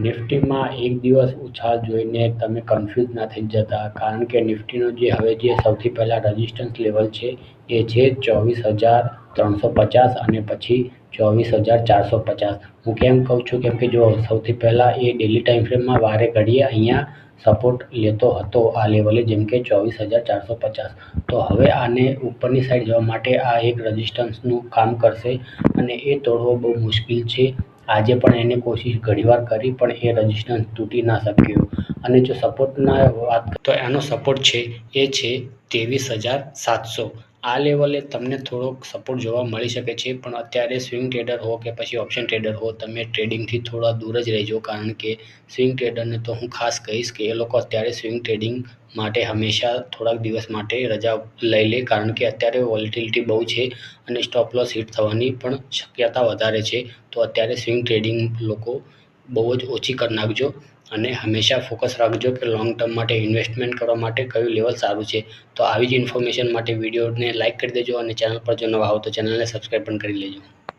નિફ્ટીમાં એક દિવસ ઉછાળ જોઈને તમે કન્ફ્યુઝ ના થઈ જતા, કારણ કે નિફ્ટીનો હવે સૌથી પહેલાં રેઝિસ્ટન્સ લેવલ છે એ છે 24,350 અને પછી 24,450. હું કેમ કહું છું, કેમ કે જો સૌથી પહેલાં એ ડેલી ટાઈમ ફ્રેમમાં વારે ઘડીએ અહીંયા સપોર્ટ લેતો હતો આ લેવલે, જેમ કે 24,450. તો હવે આને ઉપરની સાઈડ જવા માટે આ એક રેઝિસ્ટન્સનું કામ કરશે અને એ તોડવો બહુ મુશ્કેલ છે. આજે પણ એને કોશિશ ઘણીવાર કરી પણ એ રેઝિસ્ટન્સ તૂટી ના શક્યો. અને જો સપોર્ટના વાત તો એનો સપોર્ટ છે એ છે 23,700. આ લેવલે તમને થોડોક સપોર્ટ જોવા મળી શકે છે, પણ અત્યારે સ્વિંગ ટ્રેડર હો કે પછી ઓપ્શન ટ્રેડર હો, તમે ટ્રેડિંગથી થોડા દૂર જ રહેજો, કારણ કે સ્વિંગ ટ્રેડરને તો હું ખાસ કહીશ કે એ લોકો અત્યારે સ્વિંગ ટ્રેડિંગ માટે હંમેશા થોડાક દિવસ માટે રજા લઈ લે, કારણ કે અત્યારે વોલેટિલિટી બહુ છે અને સ્ટોપ લોસ હિટ થવાની પણ શક્યતા વધારે છે. તો અત્યારે સ્વિંગ ટ્રેડિંગ લોકો બહુ જ ઓછી કરી નાખજો અને હંમેશા ફોકસ રાખજો કે લોંગ ટર્મ માટે ઇન્વેસ્ટમેન્ટ કરવા માટે કયું લેવલ સારું છે. તો આવી જ ઇન્ફોર્મેશન માટે વિડીયોને લાઇક કરી દેજો અને ચેનલ પર જો નવા હો તો ચેનલને સબસ્ક્રાઈબ પણ કરી લેજો.